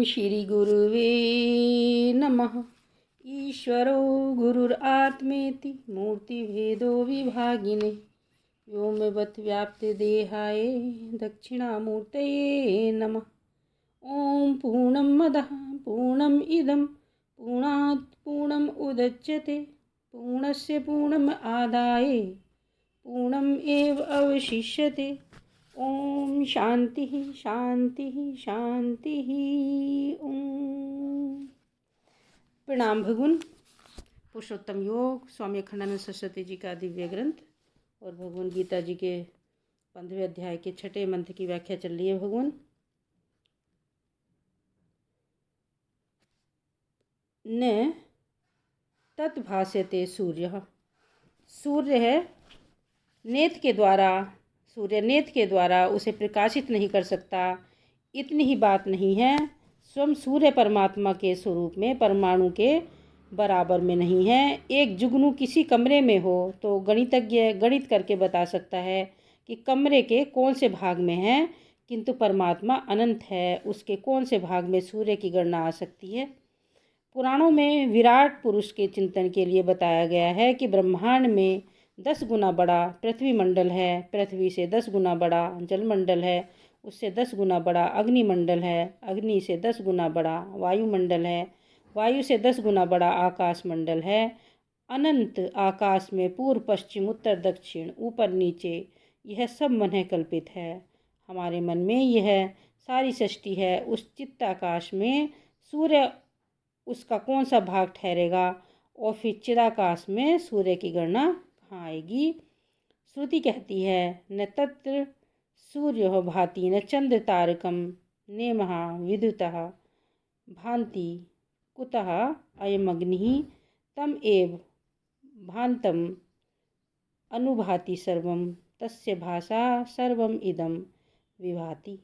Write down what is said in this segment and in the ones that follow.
श्री गुरुवे नमः। ईश्वरो गुरुरात्मेति मूर्तिभेदो विभागिने व्योमवत् व्याप्तदेहाय दक्षिणामूर्तये नमः। ॐ पूर्णमदः पूर्णमिदं पूर्णात् पूर्णम् उदच्यते पूर्णस्य पूर्णमादाय पूर्णमेव अवशिष्यते। ओम शांति शांति शांति। ओम। प्रणाम भगवान। पुरुषोत्तम योग स्वामी अखंडानंद सरस्वती जी का दिव्य ग्रंथ और भगवान गीता जी के 15वें अध्याय के 6ठे मंत्र की व्याख्या चल रही है। भगवान न तत्भास्यते सूर्य। सूर्य है सूर्य नेत्र के द्वारा उसे प्रकाशित नहीं कर सकता। इतनी ही बात नहीं है, स्वयं सूर्य परमात्मा के स्वरूप में परमाणु के बराबर में नहीं है। एक जुगनू किसी कमरे में हो तो गणितज्ञ गणित करके बता सकता है कि कमरे के कौन से भाग में है, किंतु परमात्मा अनंत है, उसके कौन से भाग में सूर्य की गणना आ सकती है। पुराणों में विराट पुरुष के चिंतन के लिए बताया गया है कि ब्रह्मांड में 10 गुना बड़ा पृथ्वी मंडल है, पृथ्वी से 10 गुना बड़ा जल मंडल है, उससे 10 गुना बड़ा अग्नि मंडल है, अग्नि से 10 गुना बड़ा वायुमंडल है, वायु से 10 गुना बड़ा आकाश मंडल है। अनंत आकाश में पूर्व पश्चिम उत्तर दक्षिण ऊपर नीचे यह सब मन कल्पित है। हमारे मन में यह सारी सृष्टि है। उस चित्ताकाश में सूर्य उसका कौन सा भाग ठहरेगा, और फिर चिदाकाश में सूर्य की गणना कहाँ आएगी। श्रुति कहती है न तत्र सूर्यो भाति न चंद्र तारकम नेमः विद्युतः भान्ति कुतः अयमग्निः तम एव भान्तम अनुभाति सर्वम तस्य भाषा सर्वम इदम विभाति।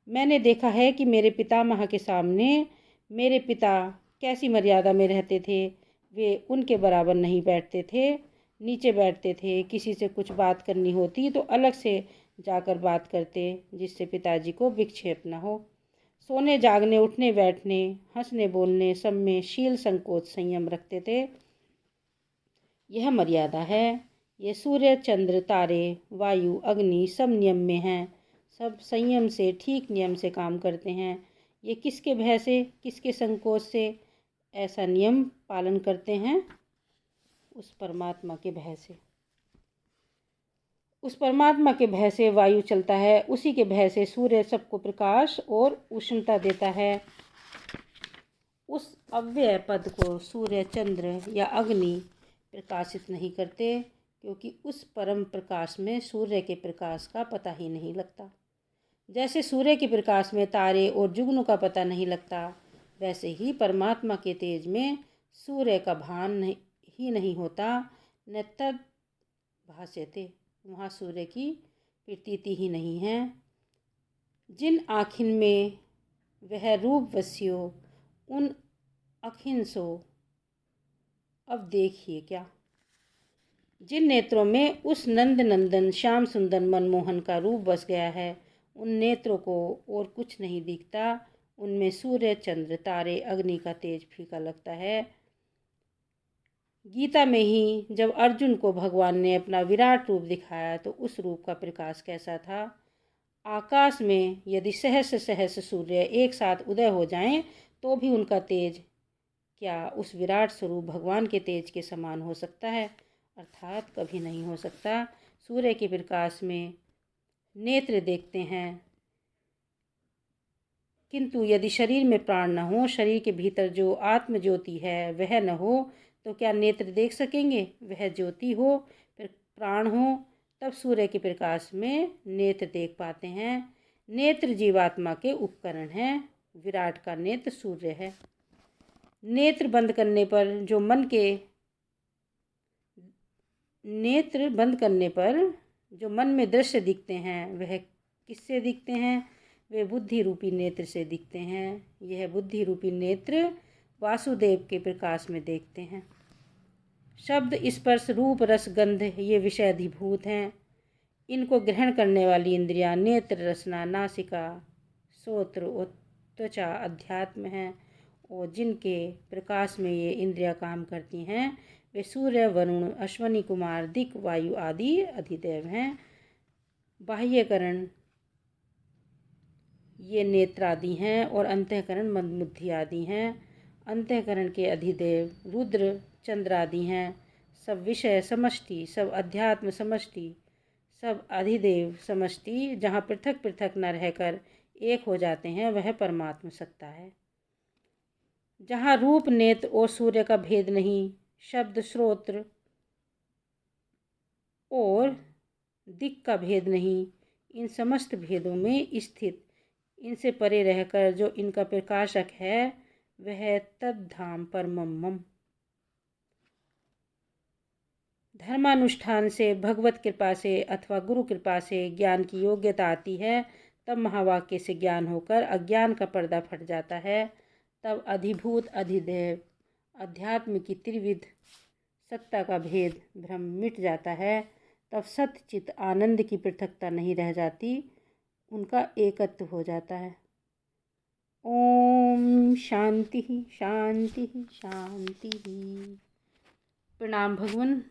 मैंने देखा है कि मेरे पितामह के सामने मेरे पिता कैसी मर्यादा में रहते थे। वे उनके बराबर नहीं बैठते थे, नीचे बैठते थे। किसी से कुछ बात करनी होती तो अलग से जाकर बात करते, जिससे पिताजी को विक्षेप न हो। सोने जागने उठने बैठने हंसने बोलने सब में शील संकोच संयम रखते थे। यह मर्यादा है। ये सूर्य चंद्र तारे वायु अग्नि सब नियम में हैं, सब संयम से ठीक नियम से काम करते हैं। ये किसके भय से किसके संकोच से ऐसा नियम पालन करते हैं? उस परमात्मा के भय से। उस परमात्मा के भय से वायु चलता है, उसी के भय से सूर्य सबको प्रकाश और उष्णता देता है। उस अव्यय पद को सूर्य चंद्र या अग्नि प्रकाशित नहीं करते, क्योंकि उस परम प्रकाश में सूर्य के प्रकाश का पता ही नहीं लगता। जैसे सूर्य के प्रकाश में तारे और जुगनू का पता नहीं लगता, वैसे ही परमात्मा के तेज में सूर्य का भान ही नहीं होता। न तद भास्यते, वहाँ सूर्य की प्रतीति ही नहीं है। जिन आँखिन में वह रूप वस्यो उन अखिन सो अब देखिए क्या। जिन नेत्रों में उस नंद नंदन श्याम सुंदर मनमोहन का रूप बस गया है, उन नेत्रों को और कुछ नहीं दिखता। उनमें सूर्य चंद्र तारे अग्नि का तेज फीका लगता है। गीता में ही जब अर्जुन को भगवान ने अपना विराट रूप दिखाया तो उस रूप का प्रकाश कैसा था। आकाश में यदि सहस्र सहस्र सूर्य एक साथ उदय हो जाएं तो भी उनका तेज क्या उस विराट स्वरूप भगवान के तेज के समान हो सकता है? अर्थात कभी नहीं हो सकता। सूर्य के प्रकाश में नेत्र देखते हैं, किंतु यदि शरीर में प्राण न हो, शरीर के भीतर जो आत्म ज्योति है वह न हो, तो क्या नेत्र देख सकेंगे? वह ज्योति हो फिर प्राण हो, तब सूर्य के प्रकाश में नेत्र देख पाते हैं। नेत्र जीवात्मा के उपकरण हैं। विराट का नेत्र सूर्य है। नेत्र बंद करने पर जो मन में दृश्य दिखते हैं वह किससे दिखते हैं? वे बुद्धि रूपी नेत्र से दिखते हैं। यह बुद्धि रूपी नेत्र वासुदेव के प्रकाश में देखते हैं। शब्द स्पर्श रूप रस गंध ये विषय अधिभूत हैं। इनको ग्रहण करने वाली इंद्रियां नेत्र रसना नासिका श्रोत्र और त्वचा अध्यात्म है, और जिनके प्रकाश में ये इंद्रियां काम करती हैं वे सूर्य, वरुण, अश्वनी कुमार, दिक्, वायु आदि अधिदेव हैं। बाह्यकरण ये नेत्र आदि हैं और अंतःकरण मन, बुद्धि आदि हैं। अंतःकरण के अधिदेव रुद्र, चंद्र आदि हैं। सब विषय समष्टि, सब अध्यात्म समष्टि, सब अधिदेव समष्टि, जहाँ पृथक पृथक न रहकर एक हो जाते हैं, वह परमात्म सत्ता है। जहाँ रूप, नेत्र और सूर्य का भेद नहीं, शब्द, श्रोत्र और दिक् का भेद नहीं, इन समस्त भेदों में स्थित, इनसे परे रहकर जो इनका प्रकाशक है, वह तद्धाम परमम मम। धर्मानुष्ठान से, भगवत कृपा से अथवा गुरु कृपा से ज्ञान की योग्यता आती है, तब महावाक्य से ज्ञान होकर अज्ञान का पर्दा फट जाता है। तब अधिभूत, अधिदेव, अध्यात्म की त्रिविध सत्ता का भेद भ्रम मिट जाता है। तब सत्य चित आनंद की पृथकता नहीं रह जाती, उनका एकत्व हो जाता है। ओम शांति शांति शांति। प्रणाम भगवन।